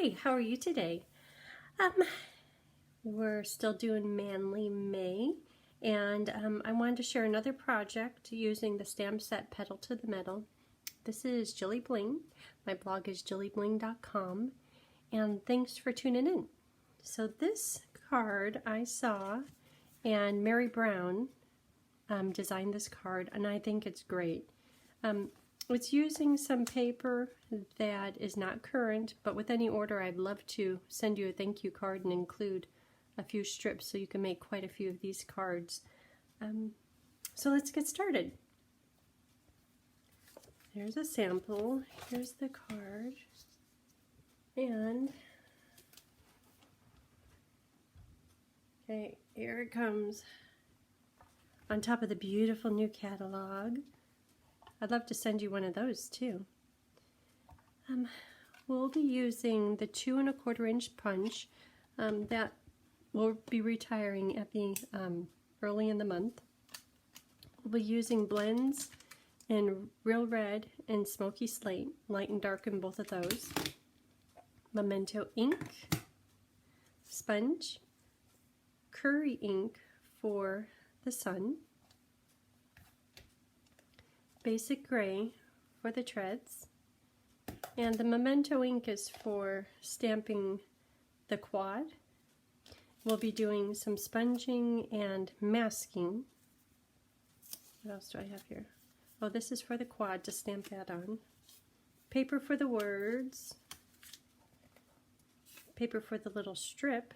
Hi, how are you today? We're still doing Manly May, and I wanted to share another project using the stamp set Pedal to the Metal. This is JilliBling. My blog is JilliBling.com, and thanks for tuning in. So this card I saw, and Mary Brown designed this card, and I think it's great. It's using some paper that is not current, but with any order I'd love to send you a thank you card and include a few strips so you can make quite a few of these cards. So let's get started. There's a sample, here's the card, and okay, here it comes on top of the beautiful new catalog. I'd love to send you one of those too. We'll be using the 2 1/4 inch punch that will be retiring at the early in the month. We'll be using blends in Real Red and Smoky Slate, light and dark in both of those. Memento ink, sponge, curry ink for the sun, basic gray for the treads, and the Memento ink is for stamping the quad. We'll be doing some sponging and masking. What else do I have here? Oh, this is for the quad to stamp that on. Paper for the words, paper for the little strip,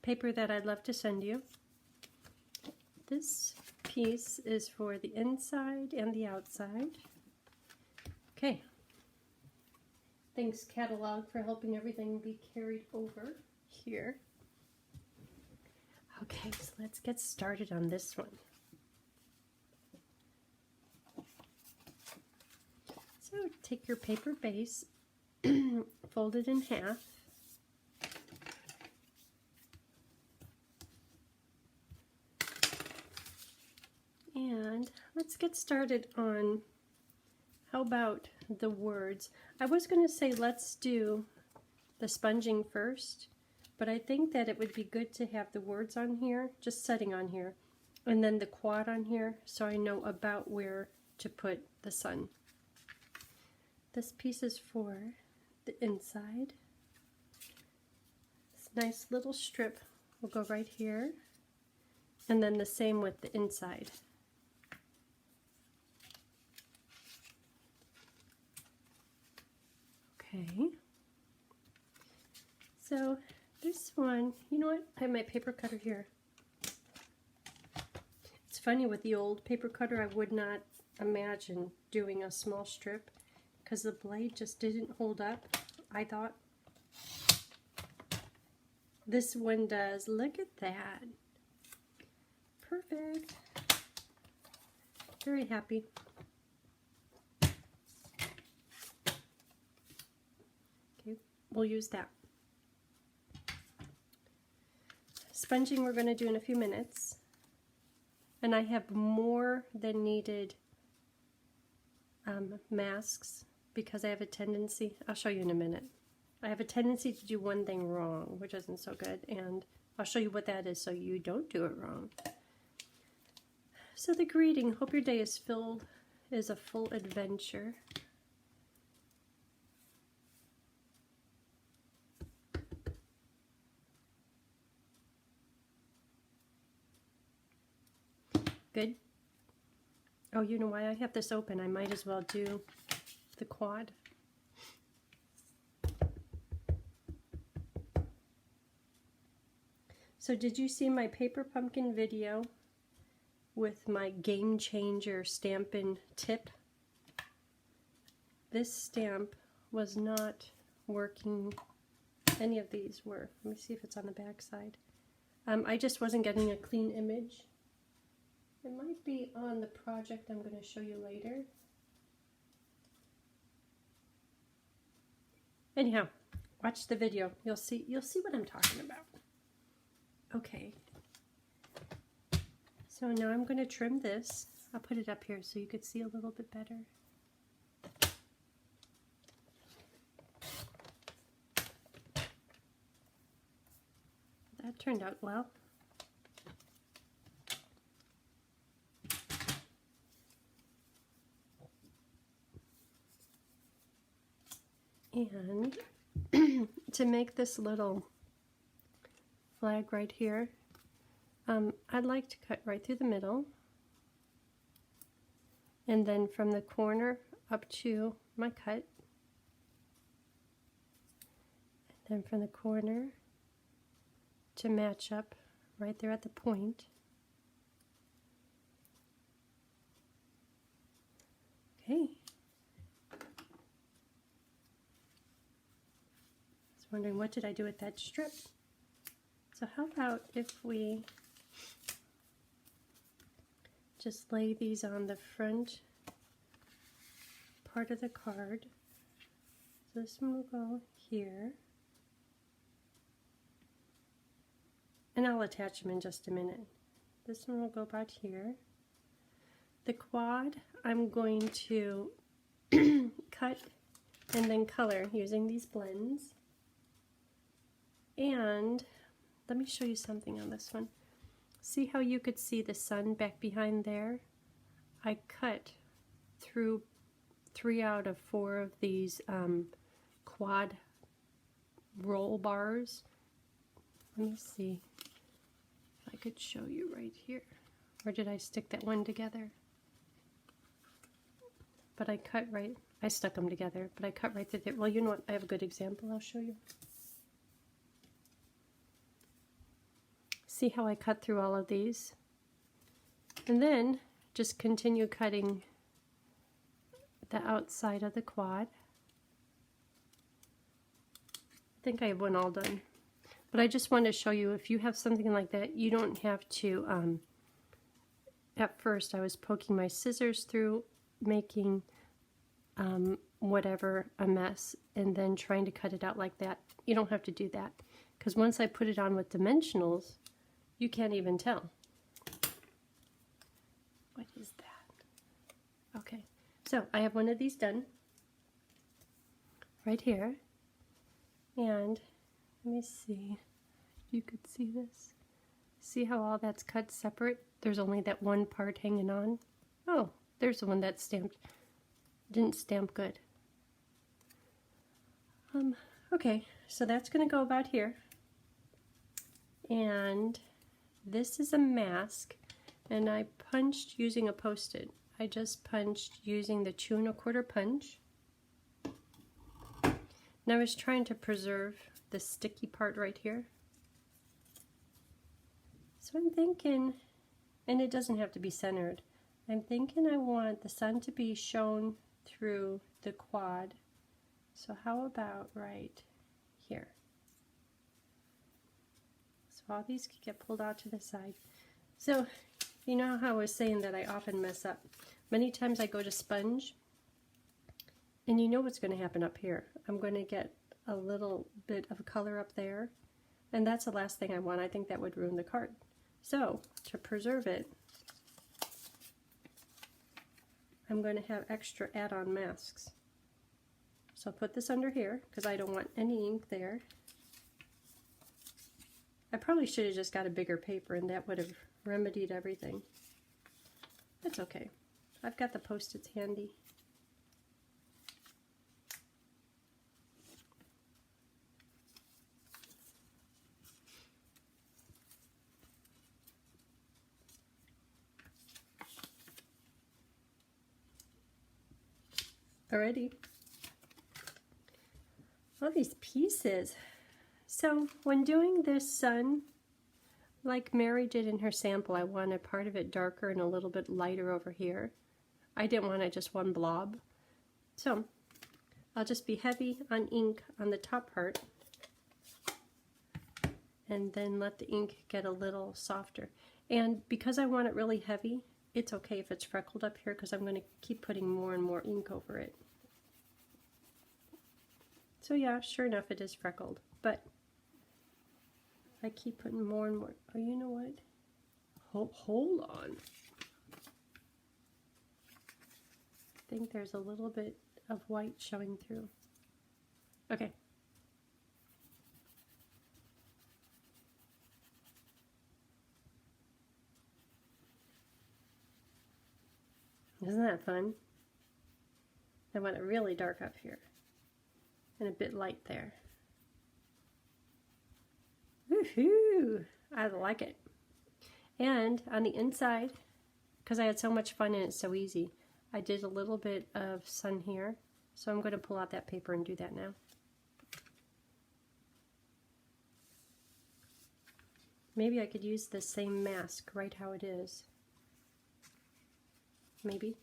paper that I'd love to send you. This piece is for the inside and the outside. Okay. Thanks, catalog, for helping everything be carried over here. Okay, so let's get started on this one. So take your paper base, fold it in half, and let's get started on, how about the words? I was going to say let's do the sponging first, but I think that it would be good to have the words on here, just setting on here, and then the quad on here so I know about where to put the sun. This piece is for the inside. This nice little strip will go right here, and then the same with the inside. Okay, so this one, you know what, I have my paper cutter here. It's funny, with the old paper cutter I would not imagine doing a small strip because the blade just didn't hold up, I thought. This one does. Look at that. Perfect. Very happy. We'll use that. Sponging we're going to do in a few minutes. And I have more than needed masks because I have a tendency, I'll show you in a minute. I have a tendency to do one thing wrong, which isn't so good, and I'll show you what that is so you don't do it wrong. So the greeting, hope your day is a full adventure. Good. Oh, you know why I have this open? I might as well do the quad. So did you see my paper pumpkin video with my game changer stampin' tip? This stamp was not working. Any of these were. Let me see if it's on the back side. I just wasn't getting a clean image. It might be on the project I'm going to show you later. Anyhow, watch the video. You'll see what I'm talking about. Okay. So now I'm going to trim this. I'll put it up here so you could see a little bit better. turned out well. And to make this little flag right here, I'd like to cut right through the middle, and then from the corner up to my cut, and then from the corner to match up right there at the point. Okay. Wondering what did I do with that strip. So how about if we just lay these on the front part of the card. So this one will go here, and I'll attach them in just a minute. This one will go about here. The quad I'm going to cut and then color using these blends. And let me show you something on this one. See how you could see the sun back behind there? I cut through 3 out of 4 of these quad roll bars. Let me see if I could show you right here. Or did I stick that one together? But I cut right, I stuck them together, but I cut right through there. Well, you know what, I have a good example I'll show you. See how I cut through all of these? And then just continue cutting the outside of the quad. I think I have one all done. But I just want to show you, if you have something like that, you don't have to, at first I was poking my scissors through, making whatever, a mess, and then trying to cut it out like that. You don't have to do that, because once I put it on with dimensionals, you can't even tell. What is that? Okay, so I have one of these done right here, and let me see if you could see this. See how all that's cut separate? There's only that one part hanging on. Oh, there's the one that's stamped. Didn't stamp good. Okay, so that's going to go about here. And this is a mask, and I punched using a Post-it. I just punched using the 2 1/4 punch. And I was trying to preserve the sticky part right here. So I'm thinking, and it doesn't have to be centered, I'm thinking I want the sun to be shown through the quad. So how about right here? So all these could get pulled out to the side. So you know how I was saying that I often mess up. Many times I go to sponge, and you know what's going to happen up here. I'm going to get a little bit of color up there, and that's the last thing I want. I think that would ruin the card. So to preserve it, I'm going to have extra add-on masks. So I'll put this under here because I don't want any ink there. I probably should have just got a bigger paper, and that would have remedied everything. That's okay. I've got the Post-its handy. Alrighty. All these pieces. So when doing this sun, like Mary did in her sample, I wanted part of it darker and a little bit lighter over here. I didn't want it just one blob. So I'll just be heavy on ink on the top part, and then let the ink get a little softer. And because I want it really heavy, it's okay if it's freckled up here, because I'm going to keep putting more and more ink over it. So yeah, sure enough, it is freckled, but I keep putting more and more. Oh, you know what? Hold on. I think there's a little bit of white showing through. Okay. Isn't that fun? I want it really dark up here and a bit light there. Woohoo! I like it. And on the inside, because I had so much fun and it's so easy, I did a little bit of sun here. So I'm going to pull out that paper and do that now. Maybe I could use the same mask right how it is. Maybe.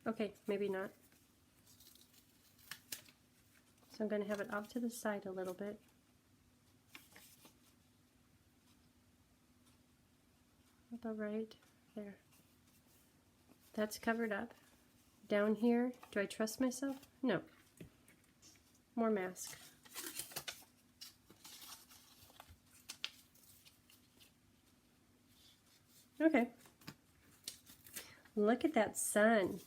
Okay, maybe not. So I'm going to have it off to the side a little bit. About right there. That's covered up. Down here, do I trust myself? No. More mask. Okay. Look at that sun.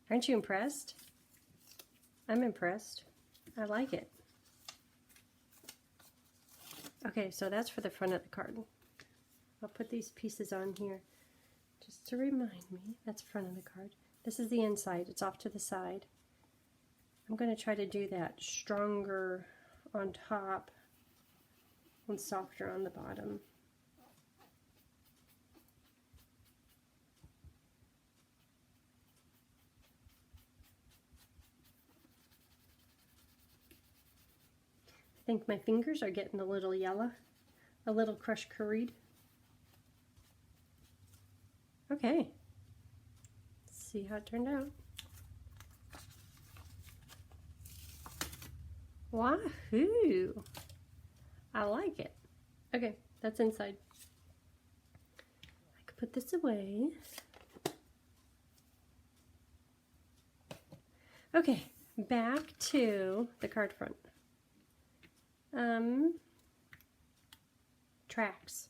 Aren't you impressed? I'm impressed. I like it. Okay, so that's for the front of the card. I'll put these pieces on here just to remind me. That's front of the card. This is the inside. It's off to the side. I'm going to try to do that stronger on top and softer on the bottom. I think my fingers are getting a little yellow, a little crushed curried. Okay, let's see how it turned out. Wahoo! I like it. Okay, that's inside. I could put this away. Okay, back to the card front. Tracks.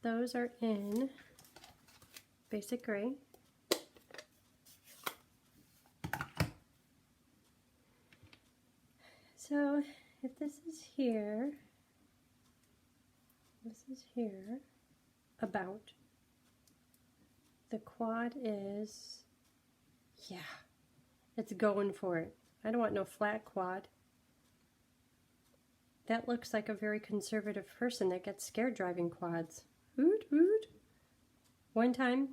Those are in basic gray. So if this is here, this is here, about, the quad is, yeah, it's going for it. I don't want no flat quad. That looks like a very conservative person that gets scared driving quads. Oot, oot. One time,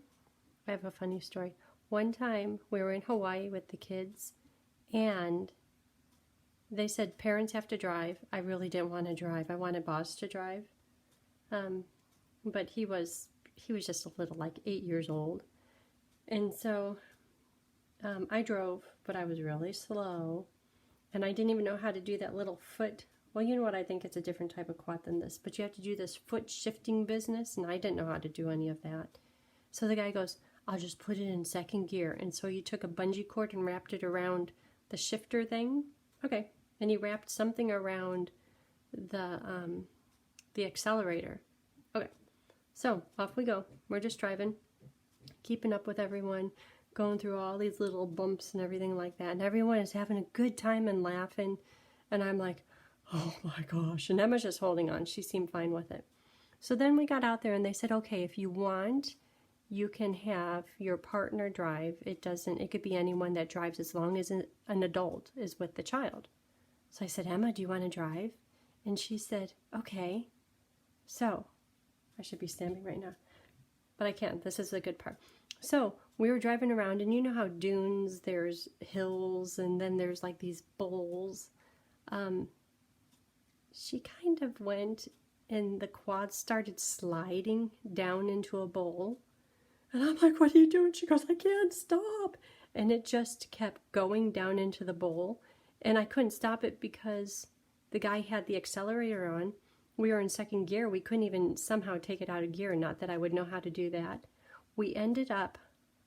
I have a funny story. One time, we were in Hawaii with the kids, and they said parents have to drive. I really didn't want to drive. I wanted Boz to drive. But he was just a little, like 8 years old. And so I drove, but I was really slow. And I didn't even know how to do that little foot. Well, you know what? I think it's a different type of quad than this. But you have to do this foot shifting business, and I didn't know how to do any of that. So the guy goes, I'll just put it in second gear. And so you took a bungee cord and wrapped it around the shifter thing. Okay. And he wrapped something around the accelerator. Okay. So off we go. We're just driving, keeping up with everyone, going through all these little bumps and everything like that. And everyone is having a good time and laughing. And I'm like, oh my gosh. And Emma's just holding on. She seemed fine with it. So then we got out there and they said, okay, if you want, you can have your partner drive. It could be anyone that drives as long as an adult is with the child. So I said, Emma, do you want to drive? And she said, okay. So I should be standing right now, but I can't. This is the good part. So we were driving around, and you know how dunes, there's hills, and then there's like these bowls. She kind of went, and the quad started sliding down into a bowl. And I'm like, what are you doing? She goes, I can't stop. And it just kept going down into the bowl. And I couldn't stop it because the guy had the accelerator on. We were in second gear. We couldn't even somehow take it out of gear. Not that I would know how to do that. We ended up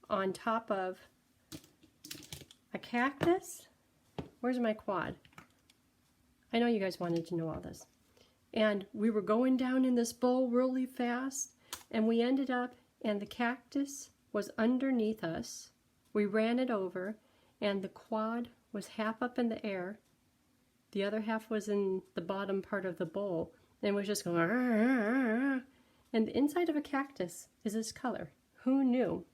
on top of a cactus. Where's my quad? I know you guys wanted to know all this. And we were going down in this bowl really fast. And we ended up, and the cactus was underneath us. We ran it over, and the quad was half up in the air. The other half was in the bottom part of the bowl. And was just going, arr, arr, arr. And the inside of a cactus is this color. Who knew?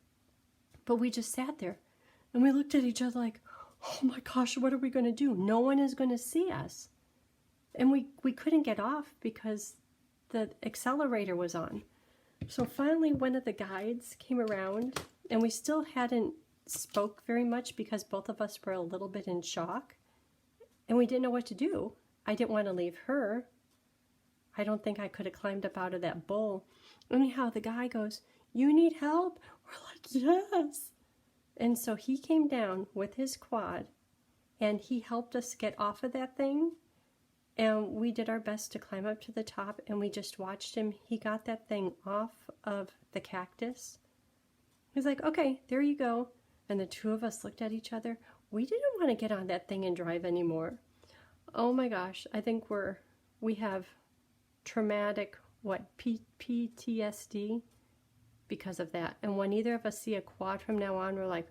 But we just sat there and we looked at each other like, oh my gosh, what are we going to do? No one is going to see us. And we couldn't get off because the accelerator was on. So finally one of the guides came around, and we still hadn't spoke very much because both of us were a little bit in shock. And we didn't know what to do. I didn't want to leave her. I don't think I could have climbed up out of that bowl. Anyhow, the guy goes, you need help? We're like, yes. And so he came down with his quad, and he helped us get off of that thing. And we did our best to climb up to the top, and we just watched him. He got that thing off of the cactus. He's like, okay, there you go. And the two of us looked at each other. We didn't want to get on that thing and drive anymore. Oh my gosh, I think we have traumatic, PTSD because of that. And when either of us see a quad from now on, we're like,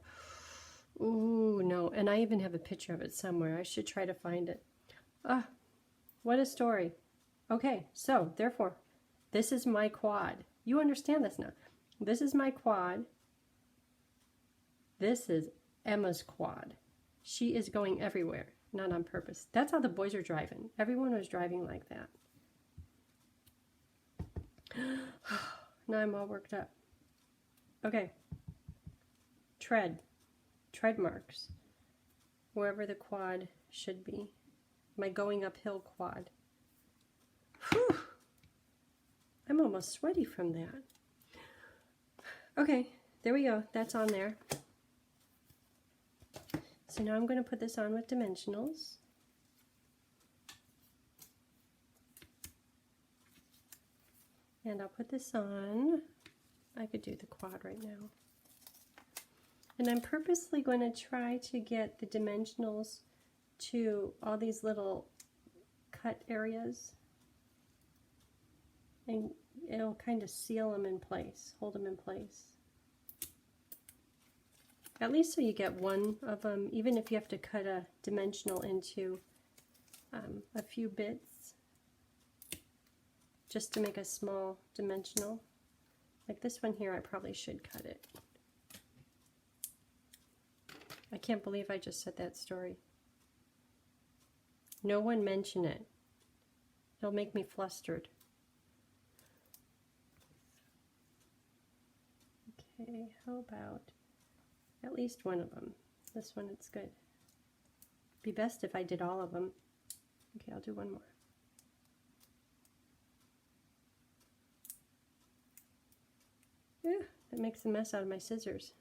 ooh, no. And I even have a picture of it somewhere. I should try to find it. What a story. Okay, so therefore, this is my quad. You understand this now. This is my quad. This is Emma's quad. She is going everywhere, not on purpose. That's how the boys are driving. Everyone was driving like that. Now I'm all worked up. Okay. Tread marks. Wherever the quad should be. My going uphill quad. Whew. I'm almost sweaty from that. Okay, there we go. That's on there. So now I'm going to put this on with dimensionals. And I'll put this on. I could do the quad right now. And I'm purposely going to try to get the dimensionals to all these little cut areas. And it'll kind of seal them in place, hold them in place. At least so you get one of them, even if you have to cut a dimensional into a few bits, just to make a small dimensional. Like this one here, I probably should cut it. I can't believe I just said that story. No one mention it. It'll make me flustered. Okay, how about at least one of them? This one, it's good. Be best if I did all of them. Okay, I'll do one more. Yeah, that makes a mess out of my scissors.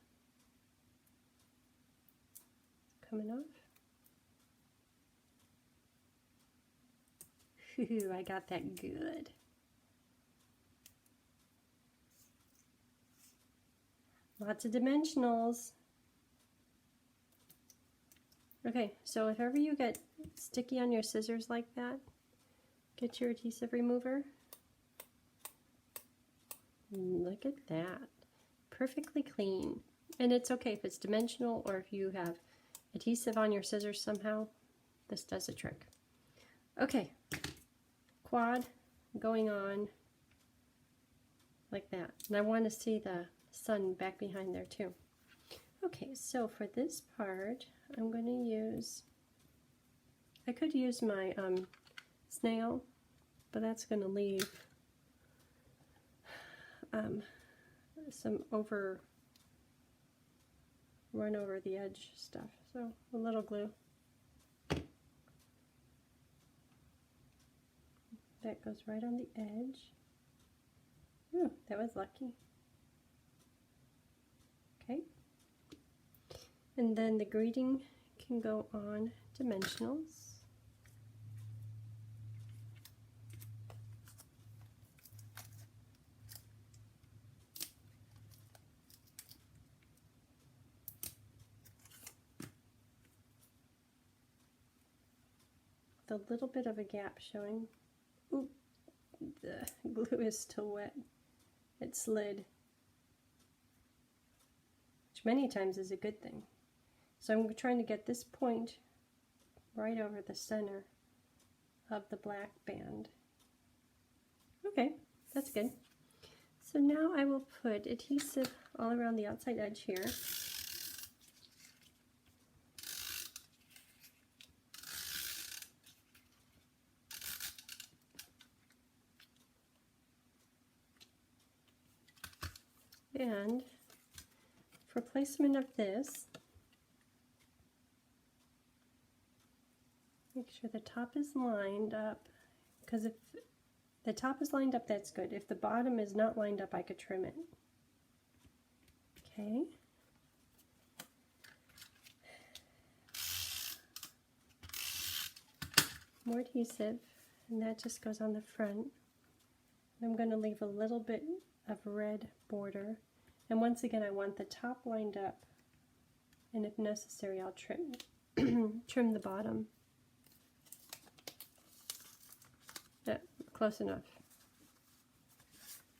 Coming off. Ooh, I got that good. Lots of dimensionals. Okay, so if ever you get sticky on your scissors like that, get your adhesive remover. Look at that. Perfectly clean. And it's okay if it's dimensional or if you have adhesive on your scissors somehow. This does the trick. Okay, quad going on like that. And I want to see the sun back behind there too. Okay, so for this part, I'm going to use, I could use my snail, but that's going to leave some run over the edge stuff. So a little glue. That goes right on the edge. Ooh, that was lucky. Okay. And then the greeting can go on dimensionals. The little bit of a gap showing. Ooh, the glue is still wet. It slid, which many times is a good thing. So I'm trying to get this point right over the center of the black band. Okay, that's good. So now I will put adhesive all around the outside edge here. And for placement of this, make sure the top is lined up, because if the top is lined up, that's good. If the bottom is not lined up, I could trim it. Okay. More adhesive, and that just goes on the front. I'm going to leave a little bit of red border, and once again I want the top lined up, and if necessary I'll trim trim the bottom. Yeah, close enough.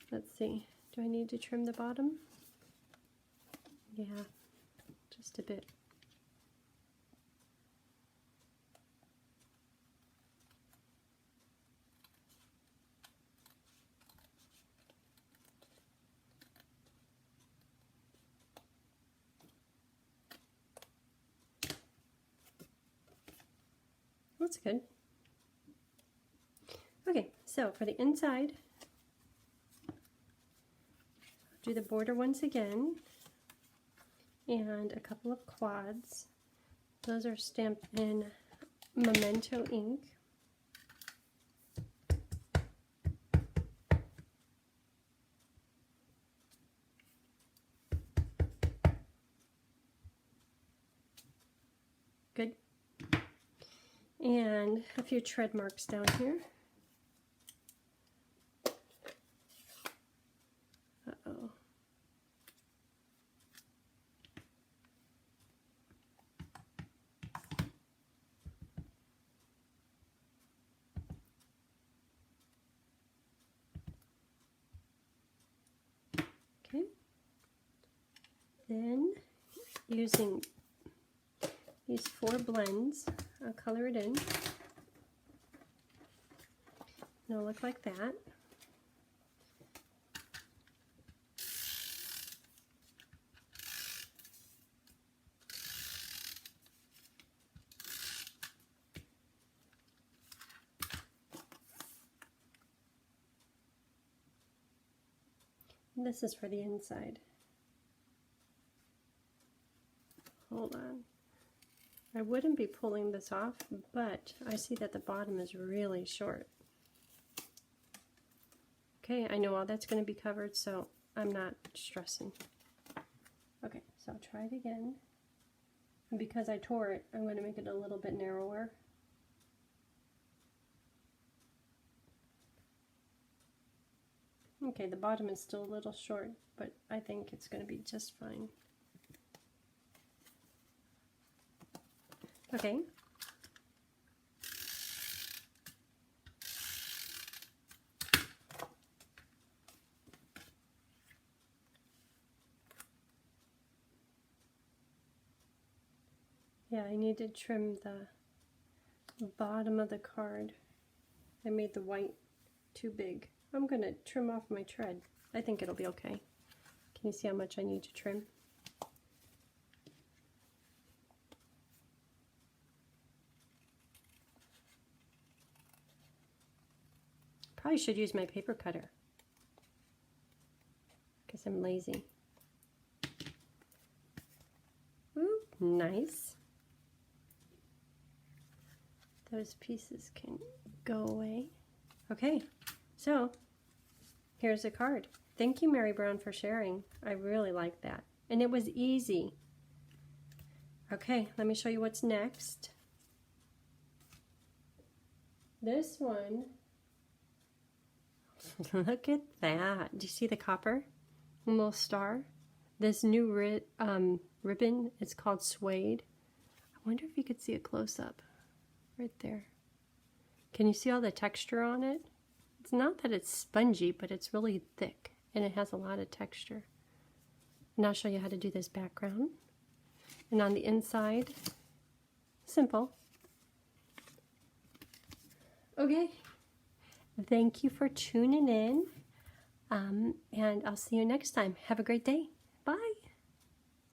Let's see, do I need to trim the bottom? Yeah, just a bit. That's good. Okay, so for the inside, do the border once again, and a couple of quads. Those are stamped in Memento ink. Good. And a few tread marks down here. Uh-oh. Okay. Then, using these 4 blends, I'll color it in. And it'll look like that. And this is for the inside. Hold on. I wouldn't be pulling this off, but I see that the bottom is really short. Okay, I know all that's going to be covered, so I'm not stressing. Okay, so I'll try it again. And because I tore it, I'm going to make it a little bit narrower. Okay, the bottom is still a little short, but I think it's going to be just fine. Okay. Yeah, I need to trim the bottom of the card. I made the white too big. I'm going to trim off my tread. I think it'll be okay. Can you see how much I need to trim? Probably should use my paper cutter because I'm lazy. Ooh, nice. Those pieces can go away. Okay, so here's a card. Thank you, Mary Brown, for sharing. I really like that. And it was easy. Okay, let me show you what's next. This one, look at that. Do you see the copper? A little star. This new ribbon, it's called Suede. I wonder if you could see a close-up right there. Can you see all the texture on it? It's not that it's spongy, but it's really thick, and it has a lot of texture. And I'll show you how to do this background. And on the inside, simple. Okay. Thank you for tuning in, and I'll see you next time. Have a great day.